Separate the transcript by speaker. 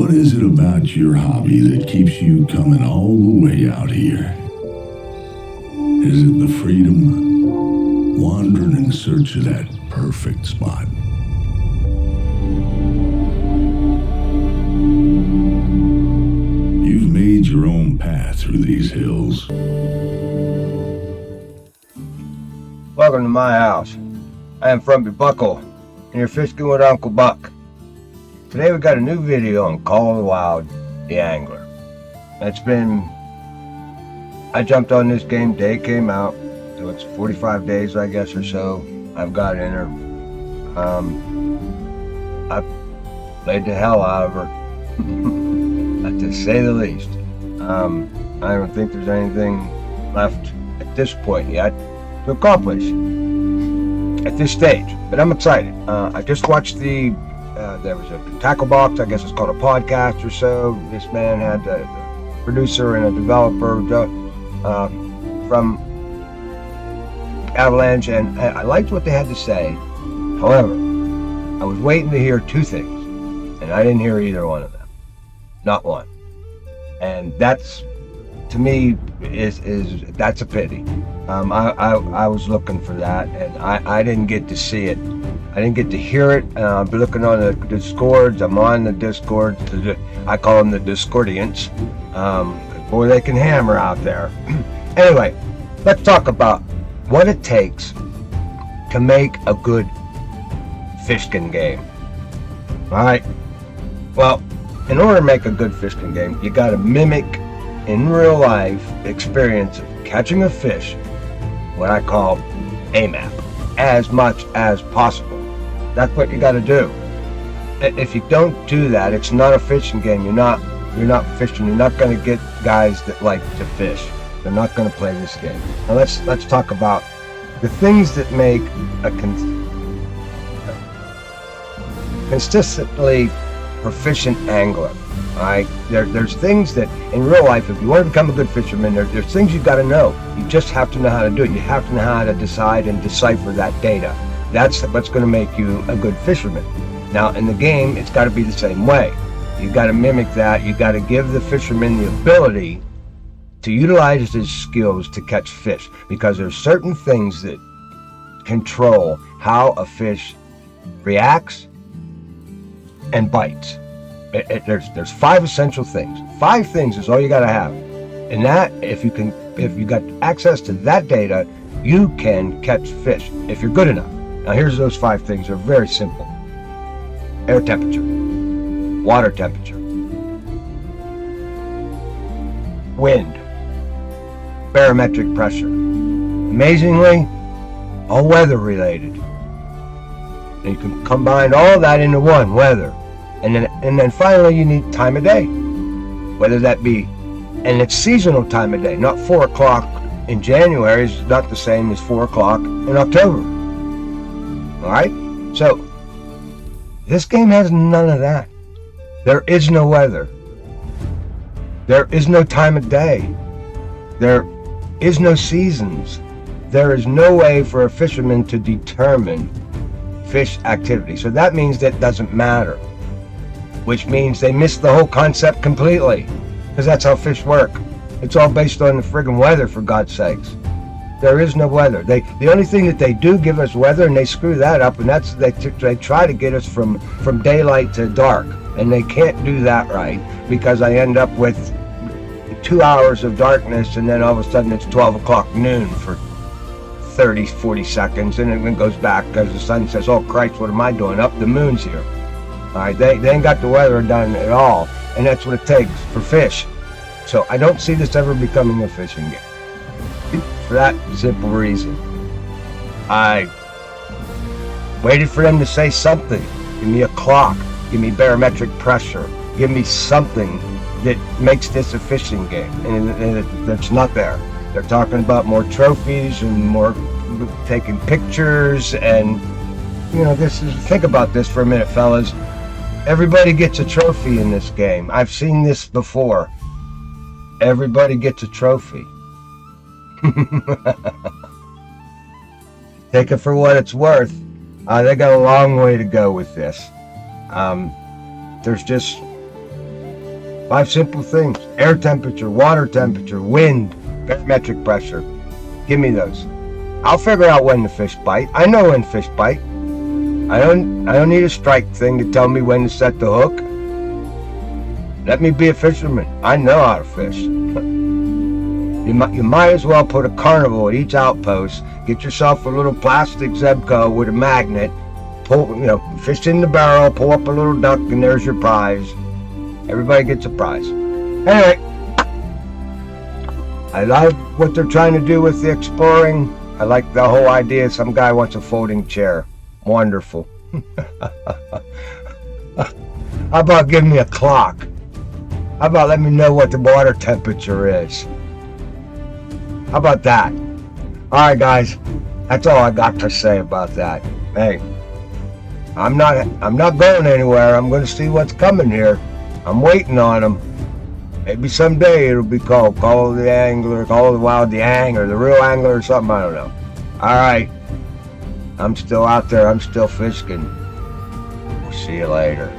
Speaker 1: What is it about your hobby that keeps you coming all the way out here? Is it the freedom? Wandering in search of that perfect spot? You've made your own path through these hills.
Speaker 2: Welcome to my house. I am Frumpy Buckle, and you're fishing with Uncle Buck. Today we got a new video on Call of the Wild, theAngler. I jumped on this game day it came out, so it's 45 days I guess or so I've got in her. I've played the hell out of her, to say the least. I don't think there's anything left at this point yet to accomplish at this stage, but I'm excited. I just watched there was a tackle box, I guess it's called a podcast or so. This man had a producer and a developer from Avalanche, and I liked what they had to say. However, I was waiting to hear two things, and I didn't hear either one of them. Not one. And that's, to me, that's a pity. I was looking for that, and I didn't get to see it. I didn't get to hear it. I've been looking on the Discords. I'm on the Discord. I call them the Discordians. Boy, they can hammer out there. Anyway, let's talk about what it takes to make a good fishing game. All right. Well, in order to make a good fishing game, you got to mimic in real life experience of catching a fish, what I call AMAP, as much as possible. That's what you got to do. If you don't do that, it's not a fishing game. You're not fishing. You're not going to get guys that like to fish. They're not going to play this game. Now let's talk about the things that make a consistently proficient angler. All right, there's things that in real life, if you want to become a good fisherman, there's things you've got to know. You just have to know how to do it. You have to know how to decide and decipher that data. That's what's going to make you a good fisherman. Now, in the game, it's got to be the same way. You've got to mimic that. You've got to give the fisherman the ability to utilize his skills to catch fish, because there's certain things that control how a fish reacts and bites. There's 5 essential things. 5 things is all you got to have, and that if you got access to that data, you can catch fish if you're good enough. Now here's those 5 things. They're very simple: air temperature, water temperature, wind, barometric pressure. Amazingly, all weather related. And you can combine all that into one: weather. And then finally you need time of day, whether that be, and it's seasonal time of day. Not 4 o'clock in January is not the same as 4 o'clock in October. All right, so this game has none of that. There is no weather. There is no time of day. There is no seasons. There is no way for a fisherman to determine fish activity. So that means that doesn't matter, which means they miss the whole concept completely, because that's how fish work. It's all based on the friggin' weather, for God's sakes. There is no weather. The only thing that they do give us weather, and they screw that up, and that's they try to get us from daylight to dark, and they can't do that right, because I end up with 2 hours of darkness, and then all of a sudden it's 12 o'clock noon for 30, 40 seconds, and then it goes back because the sun says, "Oh Christ, what am I doing? Up, the moon's here." All right, they ain't got the weather done at all, and that's what it takes for fish. So I don't see this ever becoming a fishing game, for that simple reason. I waited for them to say something. Give me a clock, give me barometric pressure, give me something that makes this a fishing game, and it's not there. They're talking about more trophies and more taking pictures, and think about this for a minute, fellas. Everybody gets a trophy in this game. I've seen this before. Everybody gets a trophy. Take it for what it's worth. They got a long way to go with this. There's just 5 simple things: air temperature, water temperature, wind, barometric pressure. Give me those. I'll figure out when the fish bite. I know when fish bite. I don't need a strike thing to tell me when to set the hook. Let me be a fisherman. I know how to fish. You might as well put a carnival at each outpost. Get yourself a little plastic Zebco with a magnet. Pull, fish in the barrel, pull up a little duck, and there's your prize. Everybody gets a prize. Anyway, I love what they're trying to do with the exploring. I like the whole idea. Some guy wants a folding chair. Wonderful. How about giving me a clock? How about letting me know what the water temperature is? How about that? Alright guys, that's all I got to say about that. Hey, I'm not going anywhere. I'm going to see what's coming here. I'm waiting on them. Maybe someday it'll be called Call of the Angler, Call of the Wild, the Angler, the Real Angler or something, I don't know. Alright, I'm still out there. I'm still fishing. We'll see you later.